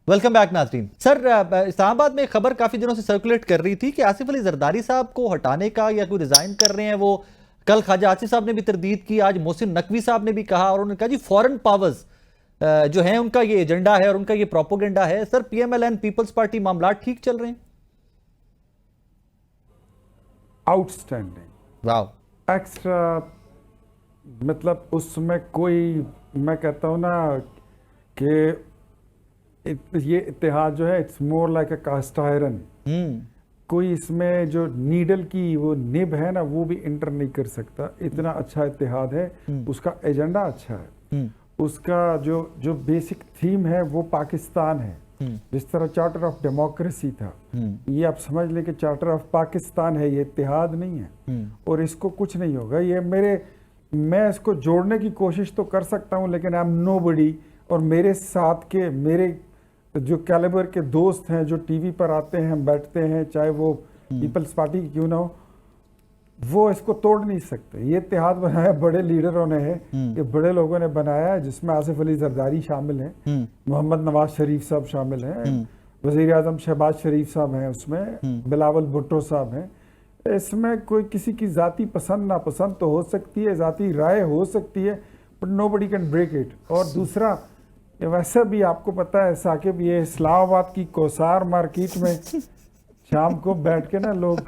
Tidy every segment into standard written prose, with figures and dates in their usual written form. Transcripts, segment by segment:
Welcome back नाज़रीन। Sir, Islamabad में खबर काफी दिनों से सर्कुलेट कर रही थी कि आसिफ अली जरदारी साहब को हटाने का या कोई रिजाइन कर रहे हैं वो। कल ख्वाजा आसिफ साहब ने भी तरदीद की, आज मोहसिन नकवी साहब ने भी कहा और उन्होंने कहा जी फॉरेन पावर्स जो है उनका ये एजेंडा है और उनका ये प्रोपोगेंडा है। सर, पीएमएलएन पीपल्स पार्टी मामला ठीक चल रहे हैं? आउटस्टैंडिंग, वाह, एक्स्ट्रा, मतलब उसमें कोई, मैं कहता हूँ ना कि ये इत्तेहाद जो है it's more like a cast iron. कोई इसमें जो नीडल की वो निब है ना वो भी इंटर नहीं कर सकता। इतना अच्छा इत्तेहाद है, उसका एजेंडा अच्छा है, उसका जो जो बेसिक थीम है वो पाकिस्तान है। जिस तरह चार्टर ऑफ डेमोक्रेसी था, ये आप समझ लें कि चार्टर ऑफ पाकिस्तान है, ये इत्तेहाद नहीं है। और इसको कुछ नहीं होगा। ये मैं इसको जोड़ने की कोशिश तो कर सकता हूँ लेकिन आई एम नोबडी। और मेरे साथ के मेरे जो कैलिबर के दोस्त हैं जो टीवी पर आते हैं, बैठते हैं, चाहे वो पीपल्स पार्टी की क्यों ना हो, वो इसको तोड़ नहीं सकते। ये इत्तेहाद बनाया बड़े लीडरों ने है, ये बड़े लोगों ने बनाया है, जिसमें आसिफ अली जरदारी शामिल हैं, मोहम्मद नवाज शरीफ साहब शामिल हैं, वजीर आजम शहबाज शरीफ साहब हैं, उसमें बिलावल भुट्टो साहब हैं। इसमें कोई किसी की जाती पसंद नापसंद तो हो सकती है, जाती राय हो सकती है, but nobody can break it. और दूसरा, वैसे भी आपको पता है साकिब, ये इस्लामाबाद की कोसार मार्केट में शाम को बैठ के ना लोग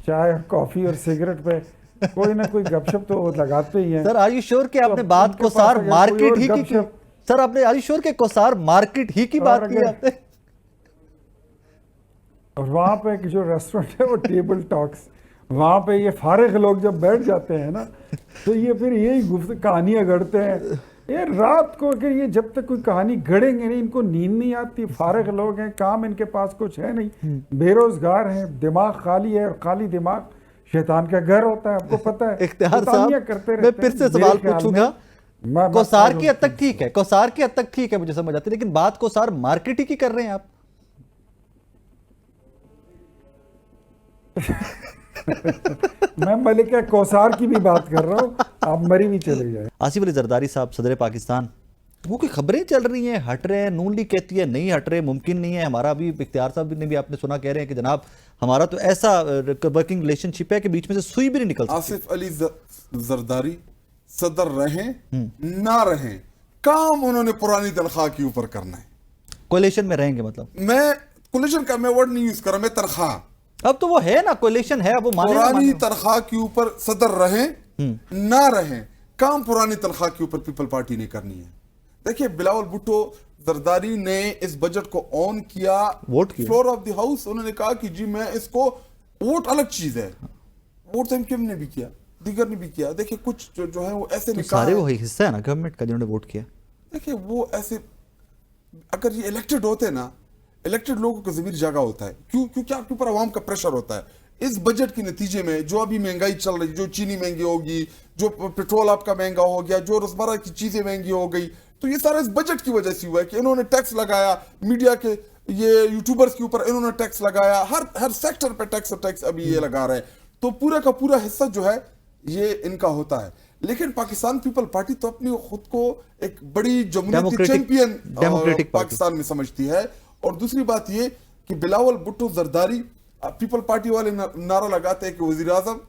चाय कॉफी और सिगरेट पे कोई ना कोई गपशप तो लगाते ही हैं। सर, आर यू श्योर कि आपने बात कोसार मार्केट ही की? सर, आपने आर यू श्योर कि कोसार मार्केट ही की बात की आपने? और वहां पे जो रेस्टोरेंट है वो टेबल टॉक्स, वहां पे ये फारिग लोग जब बैठ जाते हैं ना तो ये फिर यही कहानियां गढ़ते हैं। ये रात को अगर ये जब तक कोई कहानी गढ़ेंगे नहीं, इनको नींद नहीं आती। फारिग लोग हैं, काम इनके पास कुछ है नहीं, बेरोजगार हैं, दिमाग खाली है, और खाली दिमाग शैतान का घर होता है, आपको पता है। इख्तियार साहब, मैं फिर से सवाल पूछूंगा। कोसार की हद तक ठीक है, कोसार की हद तक ठीक है, मुझे समझ आती है, लेकिन बात कोसार मार्केट ही की कर रहे हैं आप। मैं मलिका कौसार की भी बात कर रहा हूँ, आप मरी भी चले जाए। आसिफ अली जरदारी साहब सदर पाकिस्तान, वो कोई खबरें चल रही हैं, हट रहे हैं, नून लीग कहती है नहीं हट रहे, मुमकिन नहीं है। हमारा भी इख्तियार साहब ने भी आपने सुना कह रहे हैं कि जनाब हमारा तो ऐसा वर्किंग रिलेशनशिप है कि बीच में से सुई भी नहीं निकल सकती। आसिफ अली जरदारी सदर रहें ना रहें, काम उन्होंने पुरानी तनख्वाह के ऊपर करना है। कोलिशन में रहेंगे मतलब? मैं कोलिशन का मैं वर्ड नहीं यूज कर रहा, मैं तनख्वाह। अब तो वो है ना, कोलिशन है, अब वो पुरानी तनख्वाह के ऊपर सदर रहें ना रहें, काम पुरानी तनख्वाह के ऊपर पीपल पार्टी ने करनी है। देखिए, बिलावल भुट्टो जरदारी ने इस बजट को ऑन किया, वोट किया, फ्लोर ऑफ द हाउस। उन्होंने कहा कि जी मैं इसको, वोट अलग चीज है, वोट तो एमक्यूएम ने भी किया, दीगर ने भी किया। देखिए, कुछ जो है वो ऐसे तो सारे वो हिस्सा है ना गवर्नमेंट का जिन्होंने वोट किया। देखिए, वो ऐसे, अगर ये इलेक्टेड होते ना, इलेक्टेड लोगों का ज़मीर जागा होता है। क्यों? क्योंकि आपके ऊपर आवाम का प्रेशर होता है। इस बजट के नतीजे में जो अभी महंगाई चल रही, जो चीनी महंगी होगी, जो पेट्रोल आपका महंगा हो गया, जो रोजमर्रा की चीजें महंगी हो गई, तो ये सारा इस बजट की वजह से हुआ है कि इन्होंने टैक्स लगाया, मीडिया के ये यूट्यूबर्स के ऊपर इन्होंने टैक्स लगाया, हर सेक्टर पे टैक्स अभी ये लगा रहे हैं। तो पूरा का पूरा हिस्सा जो है ये इनका होता है। लेकिन पाकिस्तान पीपल पार्टी तो अपनी खुद को एक बड़ी जमहूरियती चैंपियन पाकिस्तान में समझती है। और दूसरी बात ये कि बिलावल भुट्टो जरदारी, पीपल पार्टी वाले नारा लगाते हैं कि वजीर आजम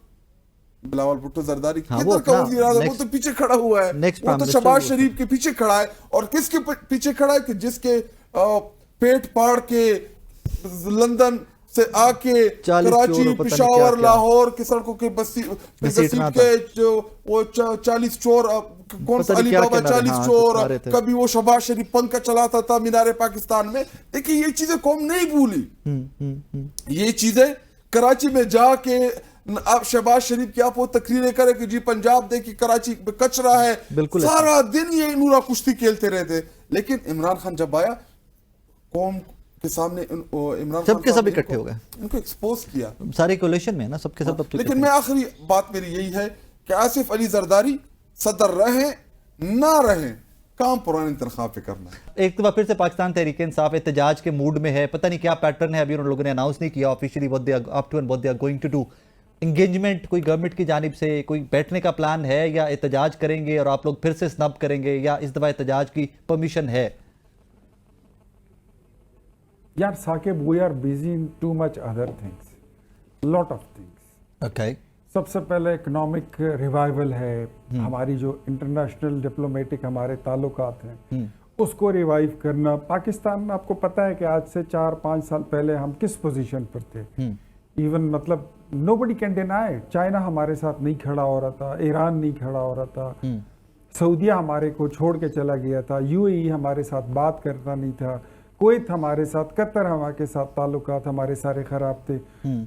बिलावल भुट्टो जरदारी किधर का वजीर आजम, वो तो पीछे खड़ा हुआ है, वो तो शहबाज शरीफ के पीछे खड़ा है। और किसके पीछे खड़ा है? कि जिसके पेट पाड़ के लंदन से आके कराची, पिशावर, लाहौर की सड़कों के के जो वो 40 चोर, कौन सा अली बाबा 40 चोर, कभी वो शहबाज शरीफ पंखा चलाता था मीनारे पाकिस्तान में। देखिए, ये चीजें कौम नहीं भूली। ये चीजें कराची में जाके आप शहबाज शरीफ की आप वो तकरीरें करें कि जी पंजाब देखिए कराची में कचरा है, सारा दिन ये नूरा कुश्ती खेलते रहते। लेकिन इमरान खान जब आया, कौम के सामने इमरान सबके सब इकट्ठे हो गए, इनको एक्सपोज किया, सारे कोलिशन में ना सबके सब। लेकिन मैं आखिरी बात मेरी यही है कि आसिफ अली जरदारी सदर रहे ना रहे, काम पुरानी तनख्वाह पे करना है। एक दफा फिर से पाकिस्तान तहरीक इंसाफ एहतजाज के मूड में है, पता नहीं क्या पैटर्न है, अभी उन लोगों ने अनाउंस नहीं किया officially what they are up to and what they are going to do. Engagement कोई गवर्नमेंट की जानिब से कोई बैठने का प्लान है, या एहतजाज करेंगे और आप लोग फिर से स्नब करेंगे, या इस दफा एहतजाज की परमिशन है? यार Saqib, we are busy in too much other things, lot of things. Okay, सबसे पहले इकोनॉमिक रिवाइवल है, हमारी जो इंटरनेशनल डिप्लोमेटिक हमारे ताल्लुकात हैं उसको रिवाइव करना। पाकिस्तान, आपको पता है कि आज से 4-5 साल पहले हम किस पोजीशन पर थे। इवन मतलब नोबडी कैन डिनाई, चाइना हमारे साथ नहीं खड़ा हो रहा था, ईरान नहीं खड़ा हो रहा था, सऊदिया हमारे को छोड़ के चला गया था, यूएई हमारे साथ बात करता नहीं था, कुवैत हमारे साथ, कतर हमारे साथ ताल्लुकात हमारे सारे खराब थे,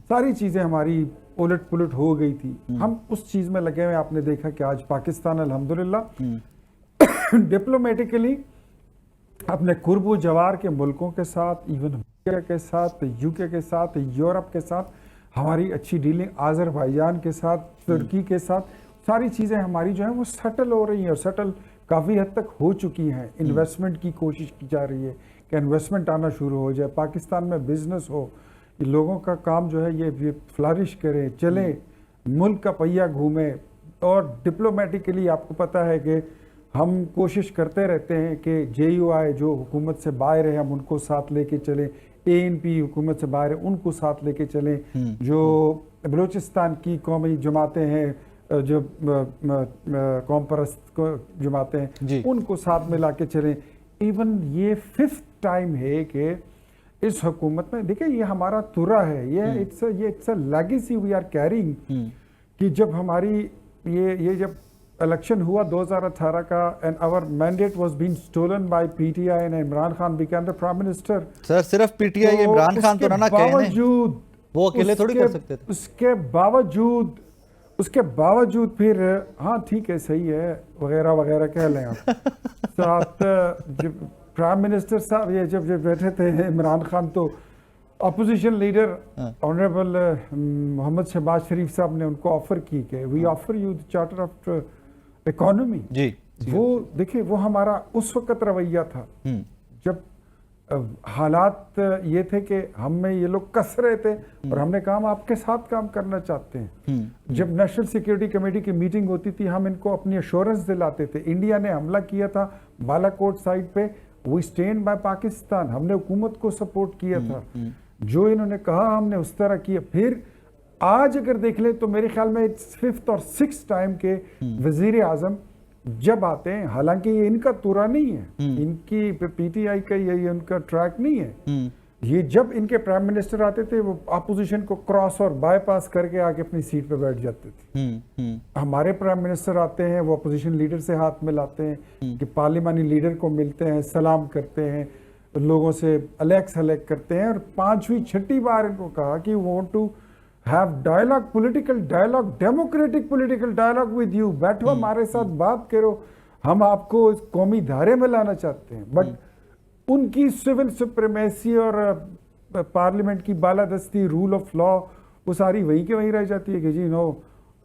सारी चीजें हमारी उलट पुलट हो गई थी। हम उस चीज में लगे हुए। आपने देखा कि आज पाकिस्तान अल्हम्दुलिल्लाह डिप्लोमेटिकली अपने कुर्बो जवार के मुल्कों के साथ, इवन अमेरिका के साथ, यूके के साथ, यूरोप के साथ हमारी अच्छी डीलिंग, आज़रबाईजान के साथ, तुर्की के साथ, सारी चीज़ें हमारी जो है वो सेटल हो रही हैं और सेटल काफ़ी हद तक हो चुकी हैं। इन्वेस्टमेंट की कोशिश की जा रही है कि इन्वेस्टमेंट आना शुरू हो जाए, पाकिस्तान में बिजनेस हो, ये लोगों का काम जो है ये फ्लरिश करे, चले, मुल्क का पहिया घूमे। और डिप्लोमेटिकली आपको पता है कि हम कोशिश करते रहते हैं कि JUI जो हुकूमत से बाहर है हम उनको साथ लेके चलें, ANP हुकूमत से बाहर है उनको साथ लेके चलें, जो बलूचिस्तान की कौमी जमातें हैं, जो कौम परस्त जमातें हैं उनको साथ में ला के चलें। इवन ये 5th टाइम है कि इस हुकूमत में, देखिए ये हमारा तुरा है, ये it's a legacy we are carrying, कि जब हमारी ये जब इलेक्शन हुआ 2018 का and our mandate was been stolen by PTI and Imran Khan became the prime minister. Sir सिर्फ PTI इमरान खान तो ना कहे, वो अकेले थोड़ी कर सकते थे। उसके बावजूद फिर हाँ ठीक है, सही है वगैरह वगैरह कह लें आप। साथ जब प्राइम मिनिस्टर साहब ये जब बैठे थे इमरान खान, तो opposition leader honourable Mohammad Shahbaz Sharif साहब ने उनको ऑफर की कि we offer you the charter of economy. जी, वो देखिए वो हमारा उस वक्त रवैया था जब हालात ये थे कि हम में ये लोग कस रहे थे और हमने कहा हम आपके साथ काम करना चाहते हैं। जब नेशनल सिक्योरिटी कमेटी की मीटिंग होती थी हम इनको अपनी अश्योरेंस दिलाते थे। इंडिया ने हमला किया था बालाकोट साइड पे, वी स्टैंड बाय पाकिस्तान, हमने हुकूमत को सपोर्ट किया था, जो इन्होंने कहा हमने उस तरह किया। फिर आज अगर देख ले तो मेरे ख्याल में 5th और 6th टाइम के वजीर आजम जब आते हैं, हालांकि ये इनका तुरा नहीं है, इनकी PTI का ये उनका ट्रैक नहीं है, ये जब इनके प्राइम मिनिस्टर आते थे वो अपोजिशन को क्रॉस और बाईपास करके आके अपनी सीट पे बैठ जाते थे। हमारे प्राइम मिनिस्टर आते हैं वो अपोजिशन लीडर से हाथ मिलाते हैं, कि पार्लिमानी लीडर को मिलते हैं, सलाम करते हैं, लोगों से अलग करते हैं। और 5वीं 6ठी बार इनको कहा कि want to have dialogue, political dialogue, democratic political dialogue with you, बैठो हमारे साथ बात करो, हम आपको इस कौमी धारे में लाना चाहते हैं। बट उनकी सिविल सुप्रीमेसी और पार्लियामेंट की बालादस्ती, रूल ऑफ लॉ, वो सारी वहीं के वहीं रह जाती है कि जी नो,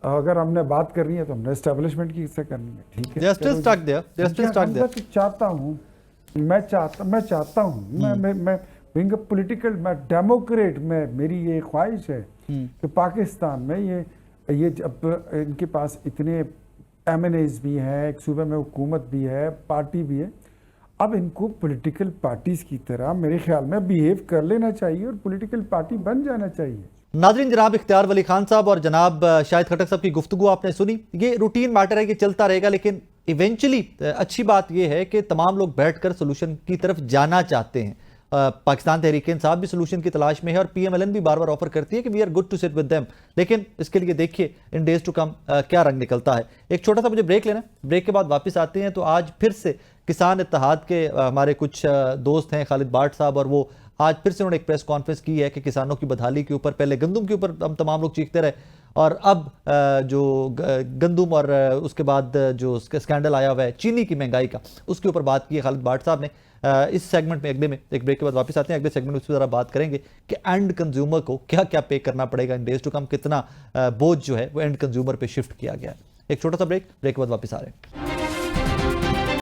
अगर हमने बात करनी है तो हमने एस्टेब्लिशमेंट की से करनी है, ठीक है। Justice stuck there. चाहता हूँ मैं चाहता हूँ मैं बीइंग अ पॉलिटिकल, मैं डेमोक्रेट, मेरी ये ख्वाहिश है कि पाकिस्तान में ये जब इनके पास इतने MNAs भी हैं, एक सूबे में हुकूमत भी है, पार्टी भी है, अब इनको पॉलिटिकल पार्टीज की तरह मेरे ख्याल में बिहेव कर लेना चाहिए और पॉलिटिकल पार्टी बन जाना चाहिए। नाज़रीन, जनाब इख्तियार वली खान साहब और जनाब शाहिद खट्टक साहब की गुफ्तगू आपने सुनी। ये रूटीन मैटर है कि चलता रहेगा, लेकिन इवेंचुअली अच्छी बात यह है कि तमाम लोग बैठकर सोल्यूशन की तरफ जाना चाहते हैं। पाकिस्तान तहरीक-ए-इंसाफ भी सोल्यूशन की तलाश में है और PMLN भी बार बार ऑफर करती है कि we are good to sit with them. लेकिन इसके लिए देखिए इन डेज टू कम क्या रंग निकलता है। एक छोटा सा मुझे ब्रेक लेना, ब्रेक के बाद वापस आते हैं। तो आज फिर से किसान इत्तेहाद के हमारे कुछ दोस्त हैं, खालिद बाट साहब, और वो आज फिर से उन्होंने एक प्रेस कॉन्फ्रेंस की है कि किसानों की बदहाली के ऊपर, पहले गंदुम के ऊपर हम तमाम लोग चीखते रहे, और अब जो गंदुम और उसके बाद जो स्कैंडल आया हुआ है चीनी की महंगाई का, उसके ऊपर बात की है खालिद बाट साहब ने। इस सेगमेंट में अगले में एक ब्रेक के बाद वापस आते हैं। अगले सेगमेंट में उस पर ज़रा बात करेंगे कि एंड कंज्यूमर को क्या क्या पे करना पड़ेगा इन डेज टू कम, कितना बोझ जो है वो एंड कंज्यूमर पे शिफ्ट किया गया है। एक छोटा सा ब्रेक के बाद वापस आ रहे हैं।